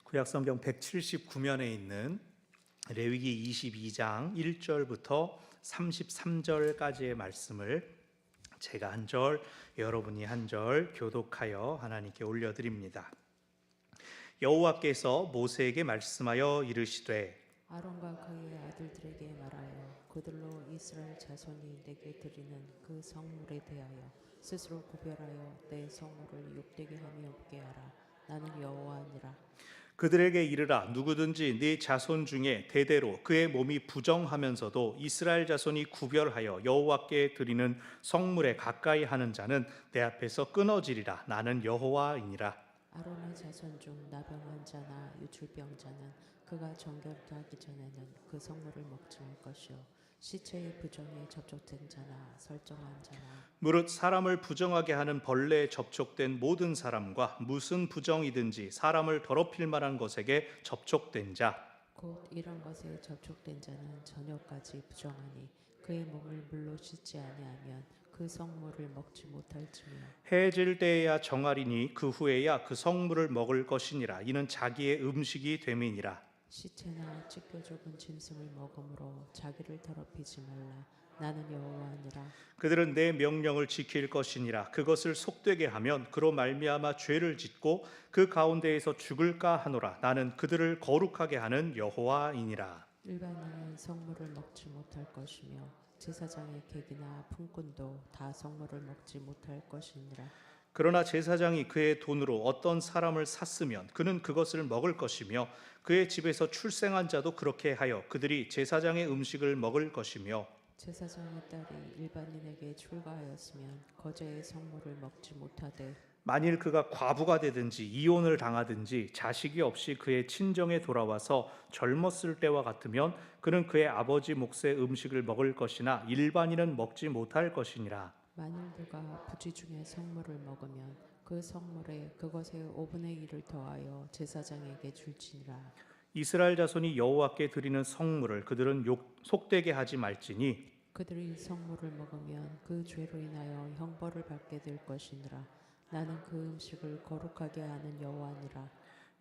구약성경 179면에 있는 레위기 22장 1절부터 33절까지의 말씀을 제가 한 절, 여러분이 한 절 교독하여 하나님께 올려드립니다. 여호와께서 모세에게 말씀하여 이르시되 아론과 그의 아들들에게 말하여 그들로 이스라엘 자손이 내게 드리는 그 성물에 대하여 스스로 구별하여 내 성물을 욕되게 함이 없게 하라. 나는 여호와니라. 그들에게 이르라. 누구든지 네 자손 중에 대대로 그의 몸이 부정하면서도 이스라엘 자손이 구별하여 여호와께 드리는 성물에 가까이 하는 자는 내 앞에서 끊어지리라. 나는 여호와이니라. 아론의 자손 중 나병한 자나 유출병자는 그가 정결하기 전에는 그 성물을 먹지 말 것이요 시체의 부정에 접촉된 자나 설정한 자나 무릇 사람을 부정하게 하는 벌레에 접촉된 모든 사람과 무슨 부정이든지 사람을 더럽힐 만한 것에게 접촉된 자 곧 이런 것에 접촉된 자는 저녁까지 부정하니 그의 몸을 물로 씻지 아니하면 그 성물을 먹지 못할지며 해질 때에야 정하리니 그 후에야 그 성물을 먹을 것이니라. 이는 자기의 음식이 됨이니라. 시체나 찢겨 죽은 짐승을 먹음으로 자기를 더럽히지 말라. 나는 여호와니라. 그들은 내 명령을 지킬 것이니라. 그것을 속되게 하면 그로 말미암아 죄를 짓고 그 가운데에서 죽을까 하노라. 나는 그들을 거룩하게 하는 여호와이니라. 일반인은 성물을 먹지 못할 것이며 제사장의 객이나 품꾼도 다 성물을 먹지 못할 것이니라. 그러나 제사장이 그의 돈으로 어떤 사람을 샀으면 그는 그것을 먹을 것이며 그의 집에서 출생한 자도 그렇게 하여 그들이 제사장의 음식을 먹을 것이며 제사장의 딸이 일반인에게 출가하였으면 거제의 성물을 먹지 못하되 만일 그가 과부가 되든지 이혼을 당하든지 자식이 없이 그의 친정에 돌아와서 젊었을 때와 같으면 그는 그의 아버지 몫의 음식을 먹을 것이나 일반인은 먹지 못할 것이니라. 만일 누가 부지 중에 성물을 먹으면 그 성물에 그것의 5분의 1을 더하여 제사장에게 줄지니라. 이스라엘 자손이 여호와께 드리는 성물을 그들은 속되게 하지 말지니 그들이 성물을 먹으면 그 죄로 인하여 형벌을 받게 될 것이니라. 나는 그 음식을 거룩하게 하는 여호와니라.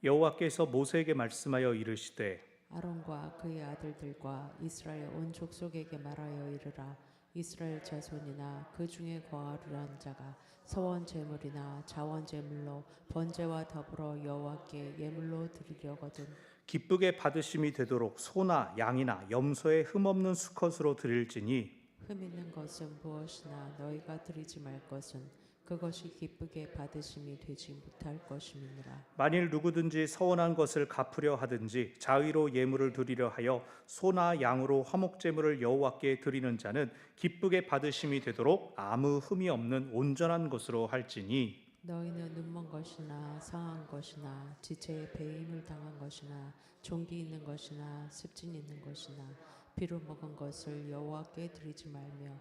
여호와께서 모세에게 말씀하여 이르시되 아론과 그의 아들들과 이스라엘 온 족속에게 말하여 이르라. 이스라엘 자손이나 그 중에 거하려는 자가 서원 제물이나 자원 제물로 번제와 더불어 여호와께 예물로 드리려거든 기쁘게 받으심이 되도록 소나 양이나 염소의 흠없는 수컷으로 드릴지니 흠 있는 것은 무엇이나 너희가 드리지 말 것은 그것이 기쁘게 받으심이 되지 못할 것임이니라. 만일 누구든지 서원한 것을 갚으려 하든지 자의로 예물을 드리려 하여 소나 양으로 화목제물을 여호와께 드리는 자는 기쁘게 받으심이 되도록 아무 흠이 없는 온전한 것으로 할지니 너희는 눈먼 것이나 상한 것이나 지체에 배임을 당한 것이나 종기 있는 것이나 습진 있는 것이나 비로 먹은 것을 여호와께 드리지 말며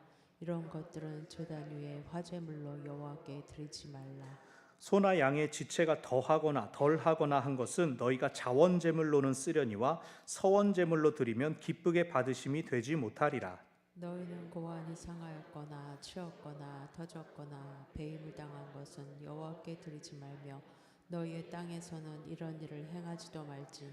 이런 것들은 제단 위에 화제물로 여호와께 드리지 말라. 소나 양의 지체가 더하거나 덜하거나 한 것은 너희가 자원제물로는 쓰려니와 서원제물로 드리면 기쁘게 받으심이 되지 못하리라. 너희는 고환이 상하였거나 치었거나 터졌거나 배임을 당한 것은 여호와께 드리지 말며 너희의 땅에서는 이런 일을 행하지도 말지며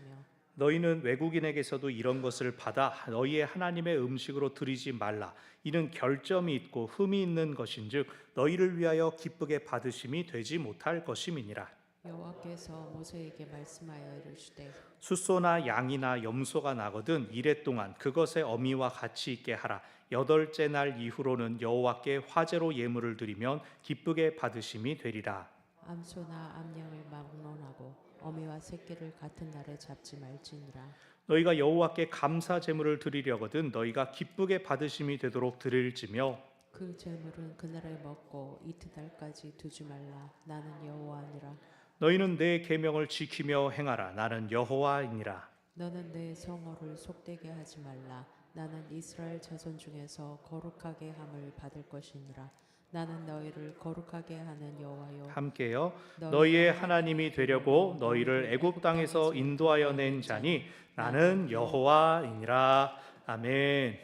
너희는 외국인에게서도 이런 것을 받아 너희의 하나님의 음식으로 드리지 말라. 이는 결점이 있고 흠이 있는 것인즉 너희를 위하여 기쁘게 받으심이 되지 못할 것임이니라. 여호와께서 모세에게 말씀하여 이르시되 숫소나 양이나 염소가 나거든 이레 동안 그것의 어미와 같이 있게 하라. 8째 날 이후로는 여호와께 화제로 예물을 드리면 기쁘게 받으심이 되리라. 암소나 암양을 막론하고 어미와 새끼를 같은 날에 잡지 말지니라. 너희가 여호와께 감사 제물을 드리려거든 너희가 기쁘게 받으심이 되도록 드릴지며 그 제물은 그날에 먹고 이튿날까지 두지 말라. 나는 여호와니라. 너희는 내 계명을 지키며 행하라. 나는 여호와이니라. 너는 내 성호를 속되게 하지 말라. 나는 이스라엘 자손 중에서 거룩하게 함을 받을 것이니라. 나는 너희를 거룩하게 하는 여호와요. 함께요. 너희의 하나님이 되려고 너희를 애굽 땅에서 인도하여 낸 자니 나는 여호와이니라. 아멘.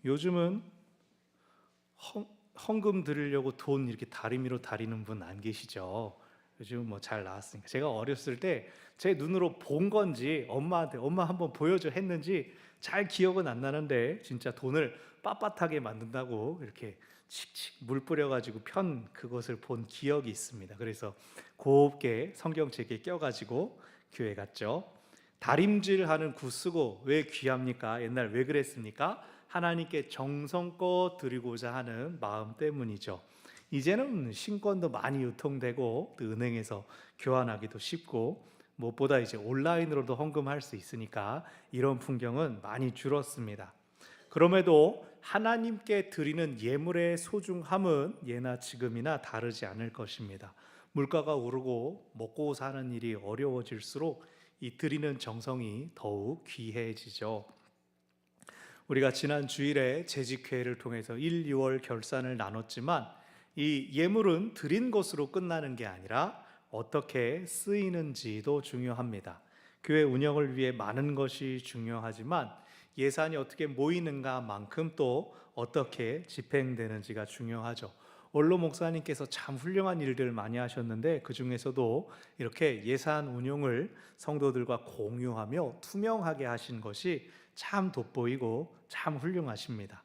요즘은 헌금 드리려고 돈 이렇게 다리미로 다리는 분 안 계시죠? 요즘 뭐 잘 나왔으니까. 제가 어렸을 때 제 눈으로 본 건지 엄마한테 엄마 한번 보여줘 했는지 잘 기억은 안 나는데, 진짜 돈을 빳빳하게 만든다고 이렇게 칙칙 물 뿌려가지고 편 그것을 본 기억이 있습니다. 그래서 곱게 성경책에 껴가지고 교회 갔죠. 다림질하는 구 쓰고 왜 귀합니까? 옛날 왜 그랬습니까? 하나님께 정성껏 드리고자 하는 마음 때문이죠. 이제는 신권도 많이 유통되고 또 은행에서 교환하기도 쉽고 무엇보다 이제 온라인으로도 헌금할 수 있으니까 이런 풍경은 많이 줄었습니다. 그럼에도 하나님께 드리는 예물의 소중함은 예나 지금이나 다르지 않을 것입니다. 물가가 오르고 먹고 사는 일이 어려워질수록 이 드리는 정성이 더욱 귀해지죠. 우리가 지난 주일에 재직회를 통해서 1, 2월 결산을 나눴지만 이 예물은 드린 것으로 끝나는 게 아니라 어떻게 쓰이는지도 중요합니다. 교회 운영을 위해 많은 것이 중요하지만 예산이 어떻게 모이는가만큼 또 어떻게 집행되는지가 중요하죠. 원로 목사님께서 참 훌륭한 일들 많이 하셨는데 그 중에서도 이렇게 예산 운용을 성도들과 공유하며 투명하게 하신 것이 참 돋보이고 참 훌륭하십니다.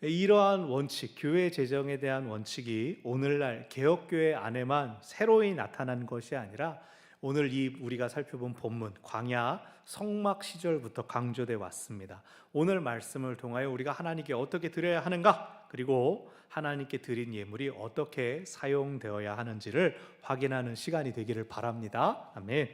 이러한 원칙, 교회 재정에 대한 원칙이 오늘날 개혁교회 안에만 새로이 나타난 것이 아니라 오늘 우리가 살펴본 본문 광야 성막 시절부터 강조돼 왔습니다. 오늘 말씀을 통하여 우리가 하나님께 어떻게 드려야 하는가, 그리고 하나님께 드린 예물이 어떻게 사용되어야 하는지를 확인하는 시간이 되기를 바랍니다. 아멘.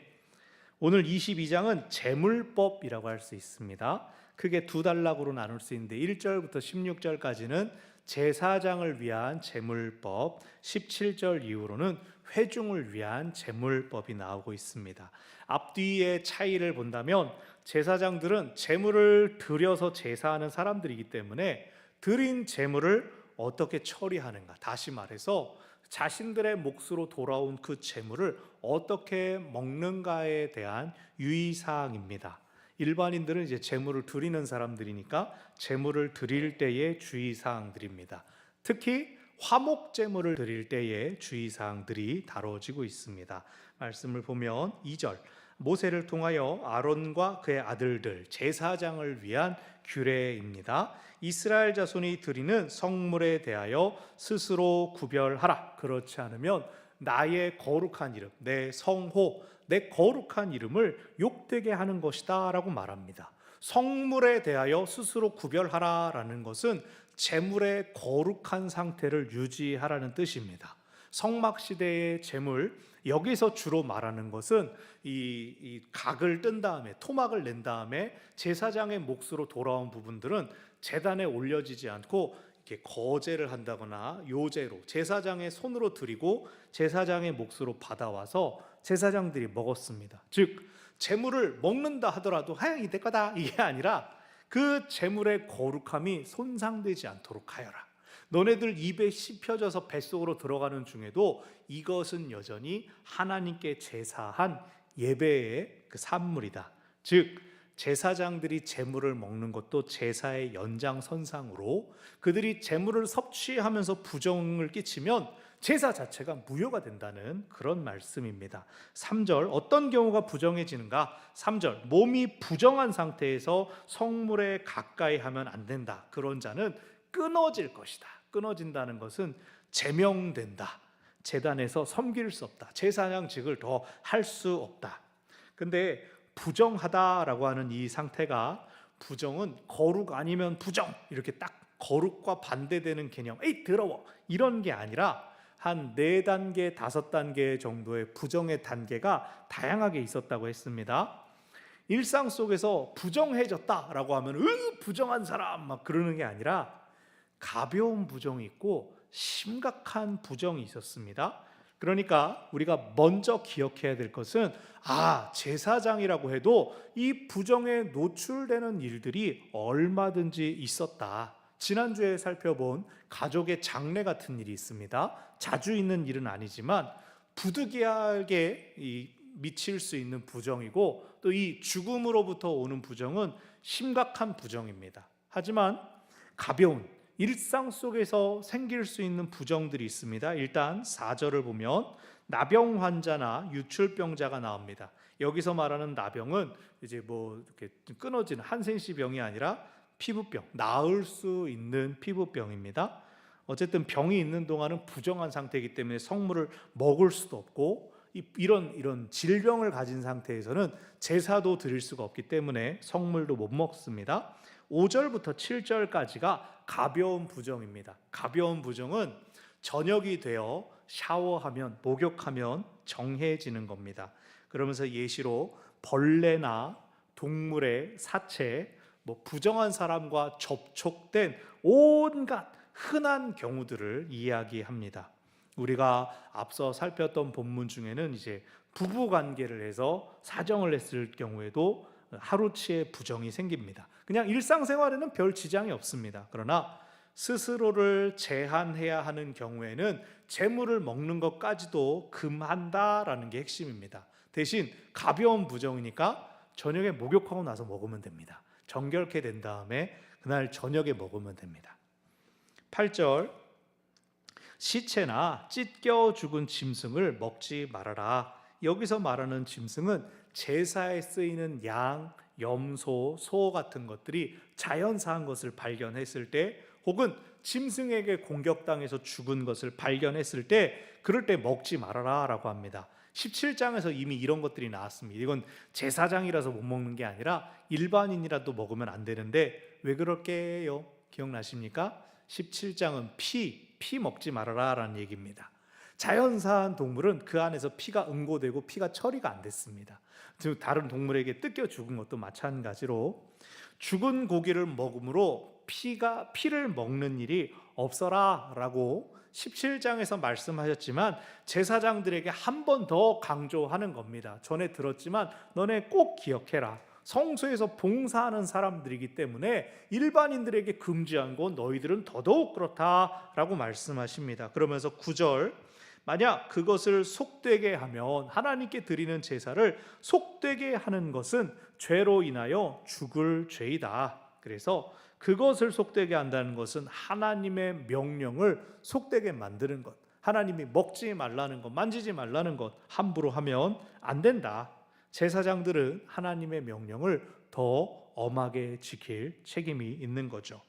오늘 22장은 제물법이라고 할 수 있습니다. 크게 두 단락으로 나눌 수 있는데 1절부터 16절까지는 제사장을 위한 제물법, 17절 이후로는 회중을 위한 제물법이 나오고 있습니다. 앞뒤의 차이를 본다면 제사장들은 제물을 드려서 제사하는 사람들이기 때문에 드린 제물을 어떻게 처리하는가, 다시 말해서 자신들의 몫으로 돌아온 그 제물을 어떻게 먹는가에 대한 유의사항입니다. 일반인들은 이제 제물을 드리는 사람들이니까 제물을 드릴 때의 주의사항들입니다. 특히 화목 제물을 드릴 때의 주의사항들이 다뤄지고 있습니다. 말씀을 보면 2절, 모세를 통하여 아론과 그의 아들들 제사장을 위한 규례입니다. 이스라엘 자손이 드리는 성물에 대하여 스스로 구별하라. 그렇지 않으면 나의 거룩한 이름, 내 성호, 내 거룩한 이름을 욕되게 하는 것이다 라고 말합니다. 성물에 대하여 스스로 구별하라라는 것은 제물의 거룩한 상태를 유지하라는 뜻입니다. 성막시대의 제물, 여기서 주로 말하는 것은 이 각을 뜬 다음에 토막을 낸 다음에 제사장의 몫으로 돌아온 부분들은 제단에 올려지지 않고 이렇게 거제를 한다거나 요제로 제사장의 손으로 드리고 제사장의 몫으로 받아와서 제사장들이 먹었습니다. 즉 제물을 먹는다 하더라도 하양이 될 거다, 이게 아니라 그 제물의 거룩함이 손상되지 않도록 하여라. 너네들 입에 씹혀져서 뱃속으로 들어가는 중에도 이것은 여전히 하나님께 제사한 예배의 그 산물이다. 즉 제사장들이 제물을 먹는 것도 제사의 연장선상으로 그들이 제물을 섭취하면서 부정을 끼치면 제사 자체가 무효가 된다는 그런 말씀입니다. 3절, 어떤 경우가 부정해지는가? 3절, 몸이 부정한 상태에서 성물에 가까이 하면 안 된다. 그런 자는 끊어질 것이다. 끊어진다는 것은 제명된다. 제단에서 섬길 수 없다. 제사장직을 더 할 수 없다. 근데 부정하다라고 하는 이 상태가, 부정은 거룩 아니면 부정, 이렇게 딱 거룩과 반대되는 개념, 에이 더러워, 이런 게 아니라 한 4단계, 5단계 정도의 부정의 단계가 다양하게 있었다고 했습니다. 일상 속에서 부정해졌다라고 하면 부정한 사람 막 그러는 게 아니라 가벼운 부정이 있고 심각한 부정이 있었습니다. 그러니까 우리가 먼저 기억해야 될 것은 제사장이라고 해도 이 부정에 노출되는 일들이 얼마든지 있었다. 지난주에 살펴본 가족의 장례 같은 일이 있습니다. 자주 있는 일은 아니지만 부득이하게 미칠 수 있는 부정이고 또 이 죽음으로부터 오는 부정은 심각한 부정입니다. 하지만 가벼운 일상 속에서 생길 수 있는 부정들이 있습니다. 일단 4절을 보면 나병 환자나 유출병자가 나옵니다. 여기서 말하는 나병은 이제 뭐 이렇게 끊어지는 한센시 병이 아니라 피부병, 나을 수 있는 피부병입니다. 어쨌든 병이 있는 동안은 부정한 상태이기 때문에 성물을 먹을 수도 없고, 이런 질병을 가진 상태에서는 제사도 드릴 수가 없기 때문에 성물도 못 먹습니다. 5절부터 7절까지가 가벼운 부정입니다. 가벼운 부정은 저녁이 되어 샤워하면, 목욕하면 정해지는 겁니다. 그러면서 예시로 벌레나 동물의 사체, 부정한 사람과 접촉된 온갖 흔한 경우들을 이야기합니다. 우리가 앞서 살폈던 본문 중에는 이제 부부 관계를 해서 사정을 했을 경우에도 하루치의 부정이 생깁니다. 그냥 일상생활에는 별 지장이 없습니다. 그러나 스스로를 제한해야 하는 경우에는 재물을 먹는 것까지도 금한다라는 게 핵심입니다. 대신 가벼운 부정이니까 저녁에 목욕하고 나서 먹으면 됩니다. 정결케 된 다음에 그날 저녁에 먹으면 됩니다. 8절, 시체나 찢겨 죽은 짐승을 먹지 말아라. 여기서 말하는 짐승은 제사에 쓰이는 양, 염소, 소 같은 것들이 자연사한 것을 발견했을 때, 혹은 짐승에게 공격당해서 죽은 것을 발견했을 때, 그럴 때 먹지 말아라 라고 합니다. 17장에서 이미 이런 것들이 나왔습니다. 이건 제사장이라서 못 먹는 게 아니라 일반인이라도 먹으면 안 되는데, 왜 그렇게 해요? 기억나십니까? 17장은 피 먹지 말아라 라는 얘기입니다. 자연사한 동물은 그 안에서 피가 응고되고 피가 처리가 안 됐습니다. 즉 다른 동물에게 뜯겨 죽은 것도 마찬가지로 죽은 고기를 먹음으로 피를 먹는 일이 없어라 라고 17장에서 말씀하셨지만, 제사장들에게 한 번 더 강조하는 겁니다. 전에 들었지만 너네 꼭 기억해라. 성소에서 봉사하는 사람들이기 때문에 일반인들에게 금지한 건 너희들은 더더욱 그렇다라고 말씀하십니다. 그러면서 9절, 만약 그것을 속되게 하면, 하나님께 드리는 제사를 속되게 하는 것은 죄로 인하여 죽을 죄이다. 그래서 그것을 속되게 한다는 것은 하나님의 명령을 속되게 만드는 것, 하나님이 먹지 말라는 것, 만지지 말라는 것 함부로 하면 안 된다. 제사장들은 하나님의 명령을 더 엄하게 지킬 책임이 있는 거죠.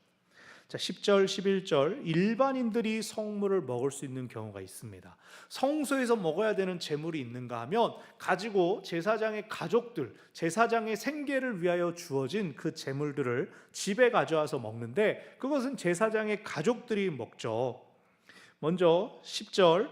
자, 10절, 11절, 일반인들이 성물을 먹을 수 있는 경우가 있습니다. 성소에서 먹어야 되는 제물이 있는가 하면 가지고 제사장의 가족들, 제사장의 생계를 위하여 주어진 그 제물들을 집에 가져와서 먹는데, 그것은 제사장의 가족들이 먹죠. 먼저 10절,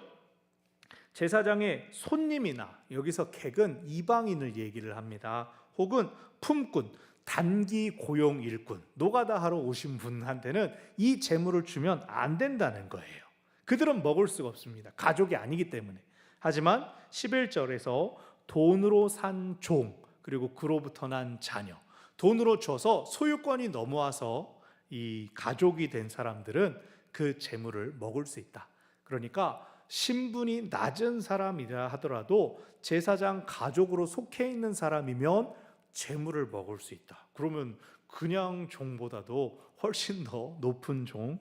제사장의 손님이나, 여기서 객은 이방인을 얘기를 합니다. 혹은 품꾼, 단기 고용 일꾼, 노가다 하러 오신 분한테는 이 재물을 주면 안 된다는 거예요. 그들은 먹을 수가 없습니다. 가족이 아니기 때문에. 하지만 11절에서 돈으로 산 종, 그리고 그로부터 난 자녀, 돈으로 줘서 소유권이 넘어와서 이 가족이 된 사람들은 그 재물을 먹을 수 있다. 그러니까 신분이 낮은 사람이라 하더라도 제사장 가족으로 속해 있는 사람이면 재물을 먹을 수 있다. 그러면 그냥 종보다도 훨씬 더 높은 종,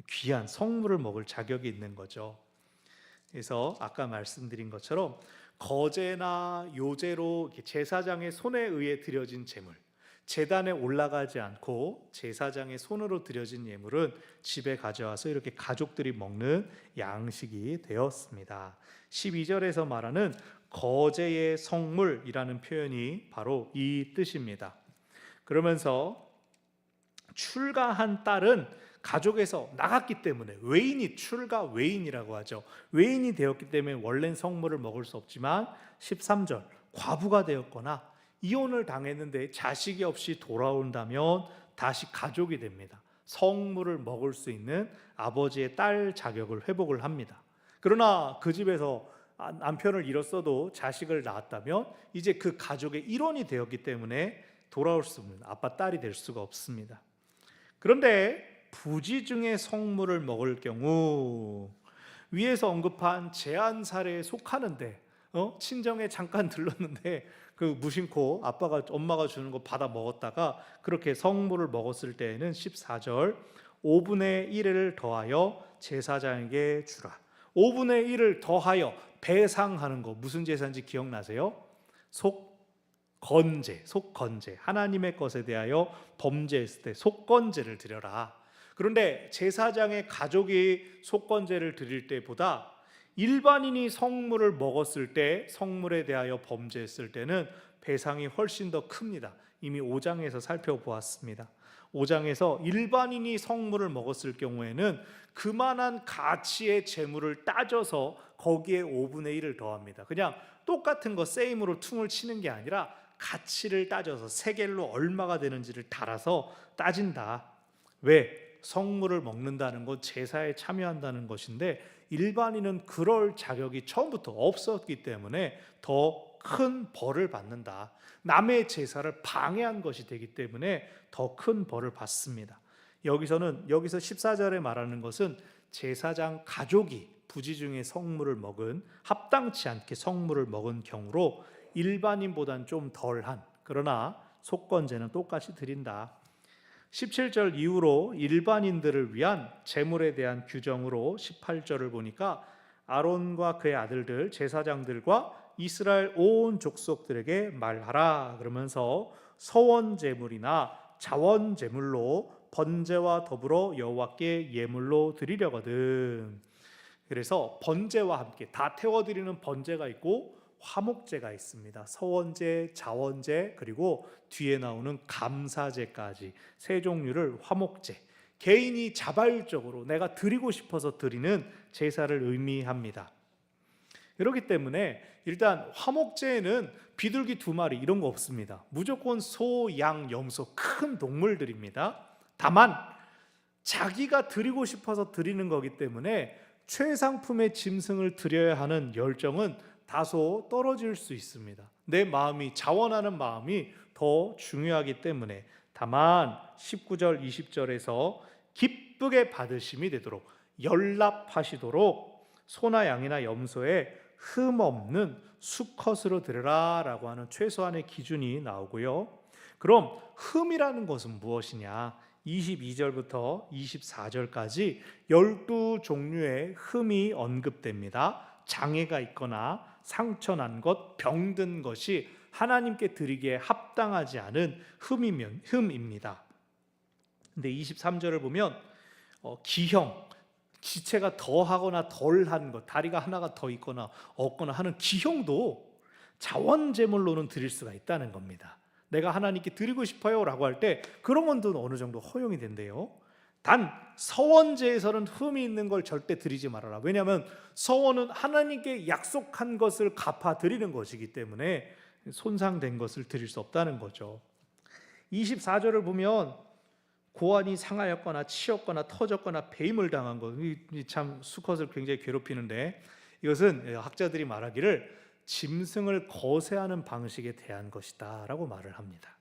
귀한 성물을 먹을 자격이 있는 거죠. 그래서 아까 말씀드린 것처럼 거제나 요제로 제사장의 손에 의해 드려진 재물, 제단에 올라가지 않고 제사장의 손으로 드려진 예물은 집에 가져와서 이렇게 가족들이 먹는 양식이 되었습니다. 12절에서 말하는 거제의 성물이라는 표현이 바로 이 뜻입니다. 그러면서 출가한 딸은 가족에서 나갔기 때문에, 외인이 출가 외인이라고 하죠. 외인이 되었기 때문에 원래는 성물을 먹을 수 없지만 13절, 과부가 되었거나 이혼을 당했는데 자식이 없이 돌아온다면 다시 가족이 됩니다. 성물을 먹을 수 있는 아버지의 딸 자격을 회복을 합니다. 그러나 그 집에서 남편을 잃었어도 자식을 낳았다면 이제 그 가족의 일원이 되었기 때문에 돌아올 수 없는, 아빠 딸이 될 수가 없습니다. 그런데 부지 중에 성물을 먹을 경우, 위에서 언급한 제한 사례에 속하는데, 친정에 잠깐 들렀는데 그 무심코 엄마가 주는 거 받아 먹었다가 그렇게 성물을 먹었을 때에는 14절, 5분의 1을 더하여 제사장에게 주라. 5분의 1을 더하여 배상하는 거 무슨 제사인지 기억나세요? 속건제. 하나님의 것에 대하여 범죄했을 때 속건제를 드려라. 그런데 제사장의 가족이 속건제를 드릴 때보다 일반인이 성물을 먹었을 때, 성물에 대하여 범죄했을 때는 배상이 훨씬 더 큽니다. 이미 5장에서 살펴보았습니다. 5장에서 일반인이 성물을 먹었을 경우에는 그만한 가치의 재물을 따져서 거기에 5분의 1을 더합니다. 그냥 똑같은 거 세임으로 퉁을 치는 게 아니라 가치를 따져서 세겔로 얼마가 되는지를 달아서 따진다. 왜? 성물을 먹는다는 건 제사에 참여한다는 것인데 일반인은 그럴 자격이 처음부터 없었기 때문에 더 큰 벌을 받는다. 남의 제사를 방해한 것이 되기 때문에 더 큰 벌을 받습니다. 여기서 14절에 말하는 것은 제사장 가족이 부지중에 성물을 먹은, 합당치 않게 성물을 먹은 경우로 일반인보단 좀 덜한, 그러나 속건제는 똑같이 드린다. 17절 이후로 일반인들을 위한 제물에 대한 규정으로 18절을 보니까 아론과 그의 아들들 제사장들과 이스라엘 온 족속들에게 말하라 그러면서 서원 제물이나 자원 제물로 번제와 더불어 여호와께 예물로 드리려거든. 그래서 번제와 함께 다 태워드리는 번제가 있고 화목제가 있습니다. 서원제, 자원제, 그리고 뒤에 나오는 감사제까지 세 종류를 화목제, 개인이 자발적으로 내가 드리고 싶어서 드리는 제사를 의미합니다. 그렇기 때문에 일단 화목제에는 비둘기 2마리 이런 거 없습니다. 무조건 소, 양, 염소, 큰 동물들입니다. 다만 자기가 드리고 싶어서 드리는 거기 때문에 최상품의 짐승을 드려야 하는 열정은 다소 떨어질 수 있습니다. 내 마음이, 자원하는 마음이 더 중요하기 때문에. 다만 19절 20절에서 기쁘게 받으심이 되도록 연락하시도록 소나 양이나 염소에 흠 없는 수컷으로 드려라 라고 하는 최소한의 기준이 나오고요. 그럼 흠이라는 것은 무엇이냐? 22절부터 24절까지 12종류의 흠이 언급됩니다. 장애가 있거나 상처난 것, 병든 것이 하나님께 드리기에 합당하지 않은 흠입니다. 근데 23절을 보면 기형, 지체가 더하거나 덜한 것, 다리가 하나가 더 있거나 없거나 하는 기형도 자원제물로는 드릴 수가 있다는 겁니다. 내가 하나님께 드리고 싶어요 라고 할 때 그런 건도 어느 정도 허용이 된대요. 단 서원제에서는 흠이 있는 걸 절대 드리지 말아라. 왜냐하면 서원은 하나님께 약속한 것을 갚아 드리는 것이기 때문에 손상된 것을 드릴 수 없다는 거죠. 24절을 보면 고환이 상하였거나 치였거나 터졌거나 배임을 당한 것, 참 수컷을 굉장히 괴롭히는데 이것은 학자들이 말하기를 짐승을 거세하는 방식에 대한 것이다 라고 말을 합니다.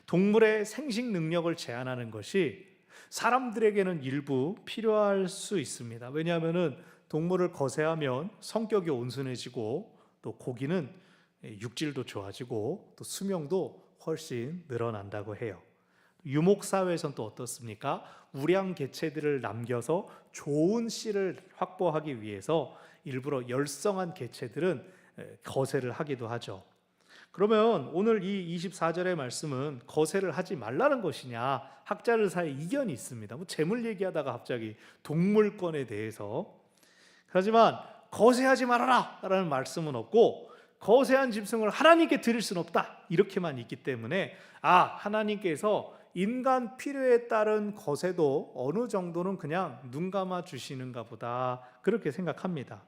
동물의 생식 능력을 제한하는 것이 사람들에게는 일부 필요할 수 있습니다. 왜냐하면 동물을 거세하면 성격이 온순해지고 또 고기는 육질도 좋아지고 또 수명도 훨씬 늘어난다고 해요. 유목사회에서는 또 어떻습니까? 우량 개체들을 남겨서 좋은 씨를 확보하기 위해서 일부러 열성한 개체들은 거세를 하기도 하죠. 그러면 오늘 이 24절의 말씀은 거세를 하지 말라는 것이냐? 학자들 사이에 이견이 있습니다. 재물 얘기하다가 갑자기 동물권에 대해서. 하지만 거세하지 말아라 라는 말씀은 없고 거세한 짐승을 하나님께 드릴 수는 없다 이렇게만 있기 때문에 하나님께서 인간 필요에 따른 거세도 어느 정도는 그냥 눈 감아 주시는가 보다 그렇게 생각합니다.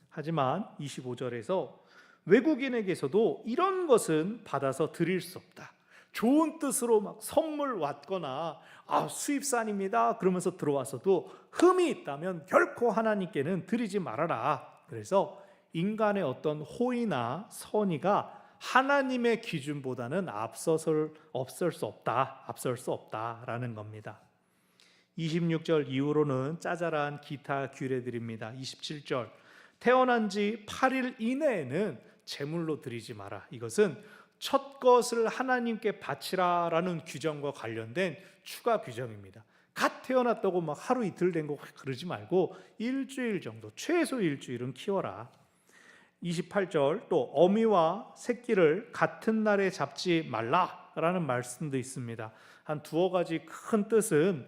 하지만 25절에서 외국인에게서도 이런 것은 받아서 드릴 수 없다. 좋은 뜻으로 막 선물 왔거나 수입산입니다 그러면서 들어와서도 흠이 있다면 결코 하나님께는 드리지 말아라. 그래서 인간의 어떤 호의나 선의가 하나님의 기준보다는 앞설 수 없다라는 겁니다. 26절 이후로는 짜잘한 기타 규례들입니다. 27절 태어난 지 8일 이내에는 제물로 드리지 마라. 이것은 첫 것을 하나님께 바치라라는 규정과 관련된 추가 규정입니다. 갓 태어났다고 막 하루 이틀 된 거 그러지 말고 일주일 정도, 최소 일주일은 키워라. 28절 또 어미와 새끼를 같은 날에 잡지 말라라는 말씀도 있습니다. 한 두어 가지 큰 뜻은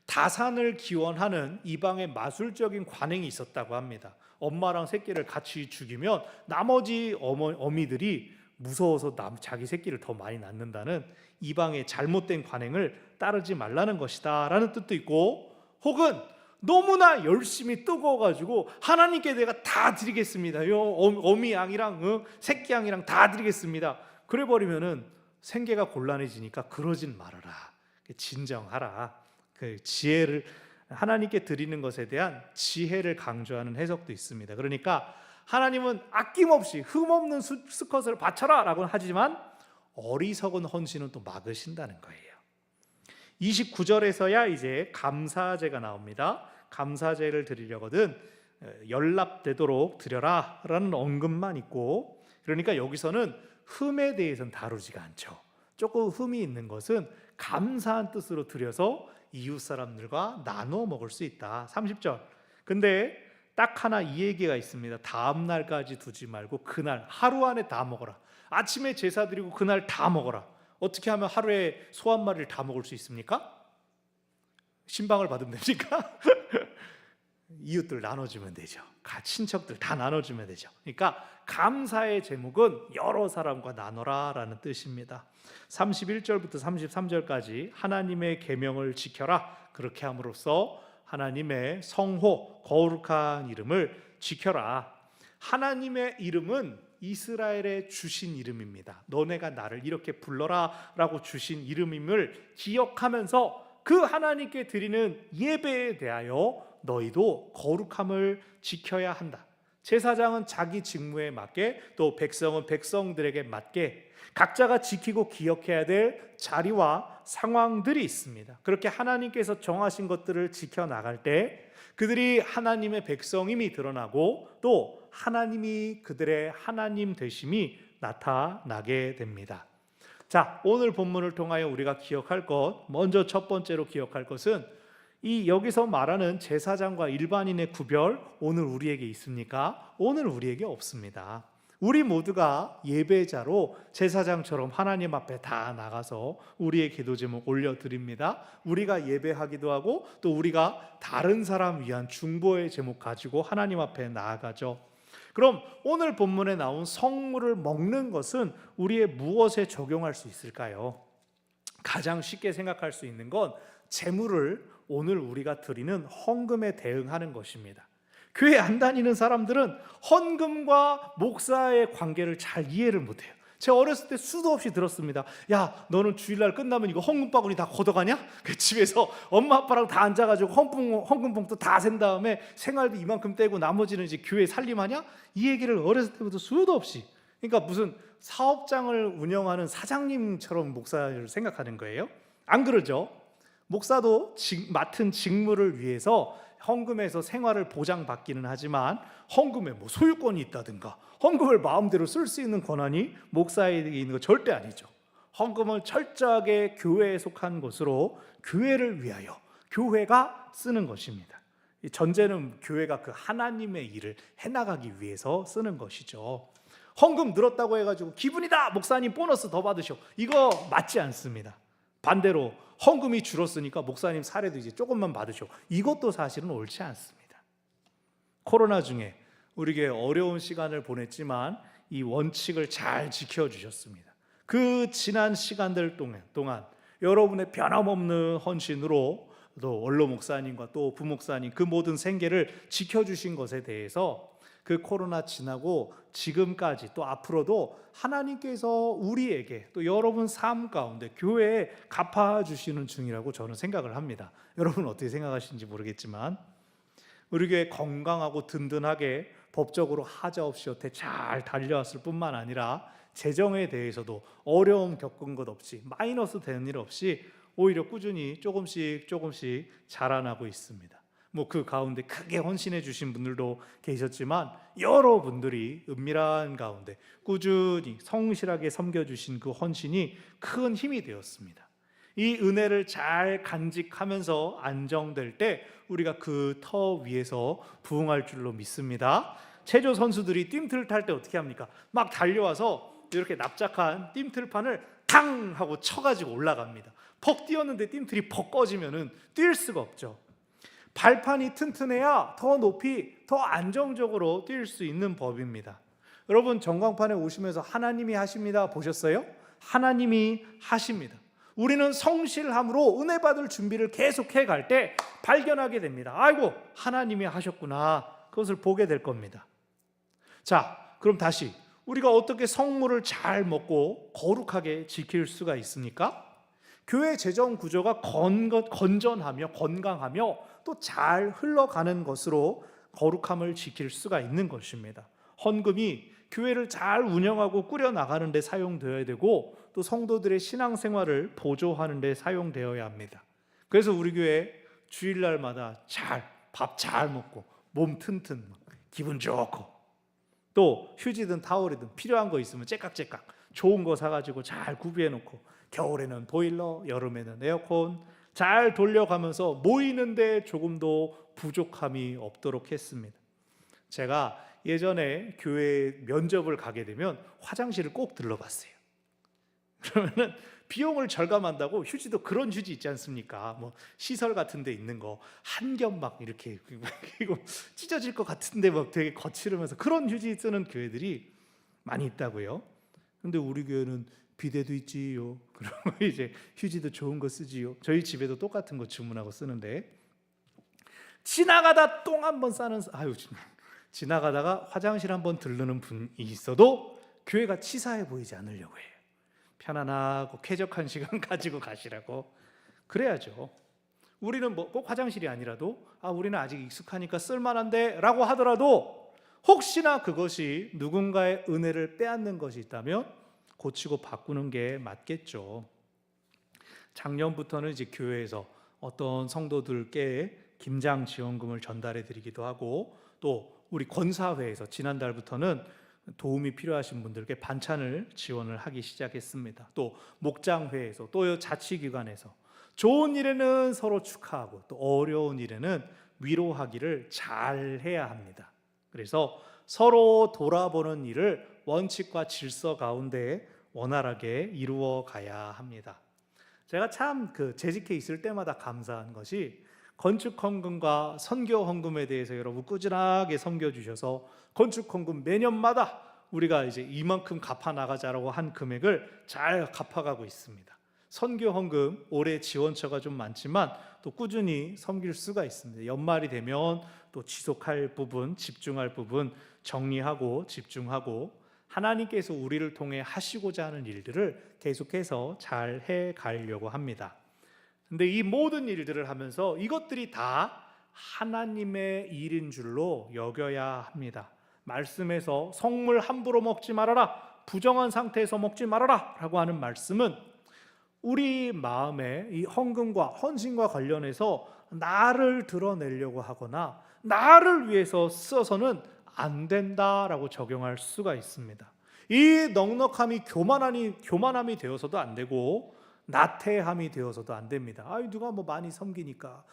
다산을 기원하는 이방의 마술적인 관행이 있었다고 합니다. 엄마랑 새끼를 같이 죽이면 나머지 어미들이 무서워서 자기 새끼를 더 많이 낳는다는 이방의 잘못된 관행을 따르지 말라는 것이다 라는 뜻도 있고, 혹은 너무나 열심히 뜨거워가지고 하나님께 내가 다 드리겠습니다, 어미 양이랑 새끼 양이랑 다 드리겠습니다, 그래 버리면은 생계가 곤란해지니까 그러진 말아라, 진정하라. 그 지혜를, 하나님께 드리는 것에 대한 지혜를 강조하는 해석도 있습니다. 그러니까 하나님은 아낌없이 흠없는 수컷을 바쳐라 라고 하지만 어리석은 헌신은 또 막으신다는 거예요. 29절에서야 이제 감사제가 나옵니다. 감사제를 드리려거든 연락되도록 드려라 라는 언급만 있고, 그러니까 여기서는 흠에 대해서는 다루지가 않죠. 조금 흠이 있는 것은 감사한 뜻으로 드려서 이웃 사람들과 나누어 먹을 수 있다. 30절. 근데 딱 하나 이 얘기가 있습니다. 다음 날까지 두지 말고 그날 하루 안에 다 먹어라. 아침에 제사 드리고 그날 다 먹어라. 어떻게 하면 하루에 소 한 마리를 다 먹을 수 있습니까? 신방을 받으면 됩니까? 이웃들 나눠주면 되죠. 친척들 다 나눠주면 되죠. 그러니까 감사의 제목은 여러 사람과 나눠라 라는 뜻입니다. 31절부터 33절까지 하나님의 계명을 지켜라, 그렇게 함으로써 하나님의 성호, 거룩한 이름을 지켜라. 하나님의 이름은 이스라엘의 주신 이름입니다. 너네가 나를 이렇게 불러라 라고 주신 이름임을 기억하면서 그 하나님께 드리는 예배에 대하여 너희도 거룩함을 지켜야 한다. 제사장은 자기 직무에 맞게, 또 백성은 백성들에게 맞게 각자가 지키고 기억해야 될 자리와 상황들이 있습니다. 그렇게 하나님께서 정하신 것들을 지켜나갈 때 그들이 하나님의 백성임이 드러나고 또 하나님이 그들의 하나님 되심이 나타나게 됩니다. 자, 오늘 본문을 통하여 우리가 기억할 것, 먼저 첫 번째로 기억할 것은 이 여기서 말하는 제사장과 일반인의 구별, 오늘 우리에게 있습니까? 오늘 우리에게 없습니다. 우리 모두가 예배자로 제사장처럼 하나님 앞에 다 나가서 우리의 기도 제목 올려드립니다. 우리가 예배하기도 하고 또 우리가 다른 사람 위한 중보의 제목 가지고 하나님 앞에 나아가죠. 그럼 오늘 본문에 나온 성물을 먹는 것은 우리의 무엇에 적용할 수 있을까요? 가장 쉽게 생각할 수 있는 건 제물을 오늘 우리가 드리는 헌금에 대응하는 것입니다. 교회 안 다니는 사람들은 헌금과 목사의 관계를 잘 이해를 못해요. 제가 어렸을 때 수도 없이 들었습니다. 야, 너는 주일날 끝나면 이거 헌금 바구니 다 걷어가냐? 그 집에서 엄마 아빠랑 다 앉아가지고 헌금 봉투 다 센 다음에 생활비 이만큼 떼고 나머지는 이제 교회 살림하냐? 이 얘기를 어렸을 때부터 수도 없이. 그러니까 무슨 사업장을 운영하는 사장님처럼 목사를 생각하는 거예요. 안 그러죠? 목사도 맡은 직무를 위해서 헌금에서 생활을 보장받기는 하지만 헌금에 뭐 소유권이 있다든가 헌금을 마음대로 쓸 수 있는 권한이 목사에게 있는 거 절대 아니죠. 헌금은 철저하게 교회에 속한 것으로 교회를 위하여 교회가 쓰는 것입니다. 이 전제는 교회가 그 하나님의 일을 해나가기 위해서 쓰는 것이죠. 헌금 늘었다고 해가지고 기분이다, 목사님 보너스 더 받으셔, 이거 맞지 않습니다. 반대로 헌금이 줄었으니까 목사님 사례도 이제 조금만 받으셔, 이것도 사실은 옳지 않습니다. 코로나 중에 우리 교회 어려운 시간을 보냈지만 이 원칙을 잘 지켜주셨습니다. 그 지난 시간들 동안 여러분의 변함없는 헌신으로 또 원로 목사님과 또 부목사님 그 모든 생계를 지켜주신 것에 대해서 그 코로나 지나고 지금까지 또 앞으로도 하나님께서 우리에게 또 여러분 삶 가운데 교회에 갚아주시는 중이라고 저는 생각을 합니다. 여러분 어떻게 생각하시는지 모르겠지만 우리 교회 건강하고 든든하게 법적으로 하자 없이 여태 잘 달려왔을 뿐만 아니라 재정에 대해서도 어려움 겪은 것 없이 마이너스 되는 일 없이 오히려 꾸준히 조금씩 자라나고 있습니다. 뭐 그 가운데 크게 헌신해 주신 분들도 계셨지만 여러분들이 은밀한 가운데 꾸준히 성실하게 섬겨주신 그 헌신이 큰 힘이 되었습니다. 이 은혜를 잘 간직하면서 안정될 때 우리가 그 터 위에서 부흥할 줄로 믿습니다. 체조 선수들이 띵틀 탈 때 어떻게 합니까? 막 달려와서 이렇게 납작한 띵틀판을 탕 하고 쳐가지고 올라갑니다. 퍽 뛰었는데 띵틀이 퍽 꺼지면은 뛸 수가 없죠. 발판이 튼튼해야 더 높이 더 안정적으로 뛸 수 있는 법입니다. 여러분, 전광판에 오시면서 하나님이 하십니다 보셨어요? 하나님이 하십니다. 우리는 성실함으로 은혜 받을 준비를 계속해 갈 때 발견하게 됩니다. 아이고, 하나님이 하셨구나. 그것을 보게 될 겁니다. 자, 그럼 다시 우리가 어떻게 성물을 잘 먹고 거룩하게 지킬 수가 있습니까? 교회 재정 구조가 건전하며 건강하며 또 잘 흘러가는 것으로 거룩함을 지킬 수가 있는 것입니다. 헌금이 교회를 잘 운영하고 꾸려나가는 데 사용되어야 되고 또 성도들의 신앙생활을 보조하는 데 사용되어야 합니다. 그래서 우리 교회 주일날마다 밥 잘 먹고 몸 튼튼 기분 좋고 또 휴지든 타월이든 필요한 거 있으면 째깍째깍 좋은 거 사가지고 잘 구비해 놓고 겨울에는 보일러, 여름에는 에어컨 잘 돌려가면서 모이는데 조금도 부족함이 없도록 했습니다. 제가 예전에 교회 면접을 가게 되면 화장실을 꼭 들러봤어요. 그러면은 비용을 절감한다고 휴지도 그런 휴지 있지 않습니까? 뭐 시설 같은 데 있는 거 한 겹 막 이렇게 이거 찢어질 것 같은데 막 되게 거칠으면서 그런 휴지 쓰는 교회들이 많이 있다고요. 근데 우리 교회는 비데도 있지요. 그리고 이제 휴지도 좋은 거 쓰지요. 저희 집에도 똑같은 거 주문하고 쓰는데 지나가다 똥 한 번 싸는 지나가다가 화장실 한 번 들르는 분이 있어도 교회가 치사해 보이지 않으려고 해요. 편안하고 쾌적한 시간 가지고 가시라고. 그래야죠. 우리는 뭐 꼭 화장실이 아니라도 우리는 아직 익숙하니까 쓸만한데 라고 하더라도 혹시나 그것이 누군가의 은혜를 빼앗는 것이 있다면 고치고 바꾸는 게 맞겠죠. 작년부터는 이제 교회에서 어떤 성도들께 김장 지원금을 전달해 드리기도 하고 또 우리 권사회에서 지난달부터는 도움이 필요하신 분들께 반찬을 지원을 하기 시작했습니다. 또 목장회에서 또 자치기관에서 좋은 일에는 서로 축하하고 또 어려운 일에는 위로하기를 잘 해야 합니다. 그래서 서로 돌아보는 일을 원칙과 질서 가운데 원활하게 이루어 가야 합니다. 제가 참 재직해 있을 때마다 감사한 것이 건축 헌금과 선교 헌금에 대해서 여러분 꾸준하게 섬겨 주셔서 건축 헌금 매년마다 우리가 이제 이만큼 갚아 나가자라고 한 금액을 잘 갚아가고 있습니다. 선교 헌금 올해 지원처가 좀 많지만 또 꾸준히 섬길 수가 있습니다. 연말이 되면 또 지속할 부분, 집중할 부분 정리하고 집중하고 하나님께서 우리를 통해 하시고자 하는 일들을 계속해서 잘 해가려고 합니다. 근데 이 모든 일들을 하면서 이것들이 다 하나님의 일인 줄로 여겨야 합니다. 말씀에서 성물 함부로 먹지 말아라, 부정한 상태에서 먹지 말아라 라고 하는 말씀은 우리 마음에 이 헌금과 헌신과 관련해서 나를 드러내려고 하거나 나를 위해서 써서는 안 된다라고 적용할 수가 있습니다. 이 넉넉함이 교만함이 되어서도 안 되고 나태함이 되어서도 안 됩니다. 누가 뭐 많이 섬기니까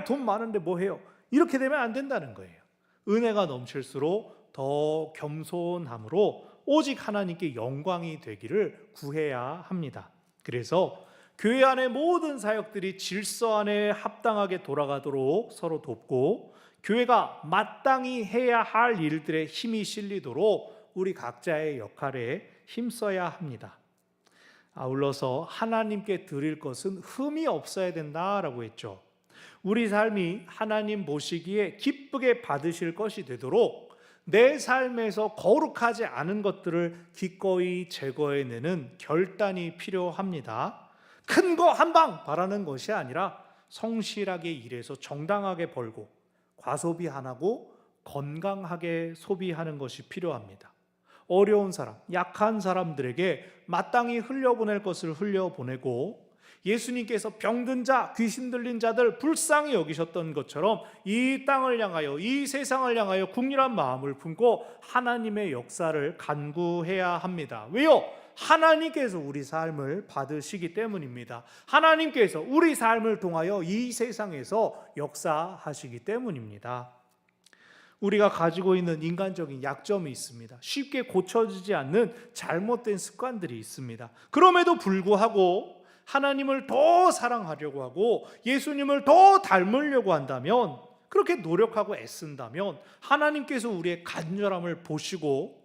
돈 많은데 뭐 해요? 이렇게 되면 안 된다는 거예요. 은혜가 넘칠수록 더 겸손함으로 오직 하나님께 영광이 되기를 구해야 합니다. 그래서 교회 안의 모든 사역들이 질서 안에 합당하게 돌아가도록 서로 돕고 교회가 마땅히 해야 할 일들에 힘이 실리도록 우리 각자의 역할에 힘써야 합니다. 아울러서 하나님께 드릴 것은 흠이 없어야 된다라고 했죠. 우리 삶이 하나님 보시기에 기쁘게 받으실 것이 되도록 내 삶에서 거룩하지 않은 것들을 기꺼이 제거해내는 결단이 필요합니다. 큰 거 한 방 바라는 것이 아니라 성실하게 일해서 정당하게 벌고 과소비 안 하고 건강하게 소비하는 것이 필요합니다. 어려운 사람, 약한 사람들에게 마땅히 흘려보낼 것을 흘려보내고 예수님께서 병든 자, 귀신 들린 자들 불쌍히 여기셨던 것처럼 이 땅을 향하여 이 세상을 향하여 국률한 마음을 품고 하나님의 역사를 간구해야 합니다. 왜요? 하나님께서 우리 삶을 받으시기 때문입니다. 하나님께서 우리 삶을 통하여 이 세상에서 역사하시기 때문입니다. 우리가 가지고 있는 인간적인 약점이 있습니다. 쉽게 고쳐지지 않는 잘못된 습관들이 있습니다. 그럼에도 불구하고 하나님을 더 사랑하려고 하고 예수님을 더 닮으려고 한다면, 그렇게 노력하고 애쓴다면 하나님께서 우리의 간절함을 보시고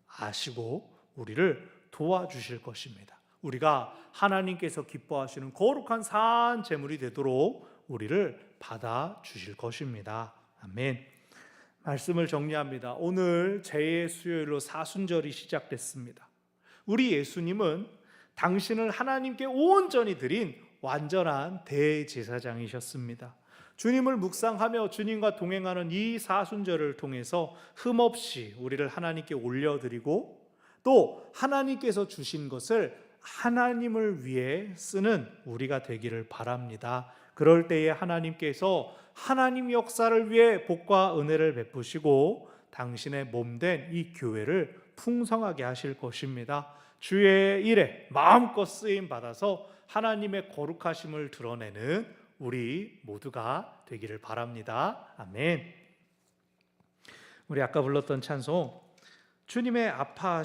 아시고 우리를 도와주실 것입니다. 우리가 하나님께서 기뻐하시는 거룩한 산 제물이 되도록 우리를 받아주실 것입니다. 아멘. 말씀을 정리합니다. 오늘 제 수요일로 사순절이 시작됐습니다. 우리 예수님은 당신을 하나님께 온전히 드린 완전한 대제사장이셨습니다. 주님을 묵상하며 주님과 동행하는 이 사순절을 통해서 흠없이 우리를 하나님께 올려드리고 또 하나님께서 주신 것을 하나님을 위해 쓰는 우리가 되기를 바랍니다. 그럴 때에 하나님께서 하나님 역사를 위해 복과 은혜를 베푸시고 당신의 몸된 이 교회를 풍성하게 하실 것입니다. 주의 일에 마음껏 쓰임 받아서 하나님의 거룩하심을 드러내는 우리 모두가 되기를 바랍니다. 아멘. 우리 아까 불렀던 찬송, 주님의 아파하심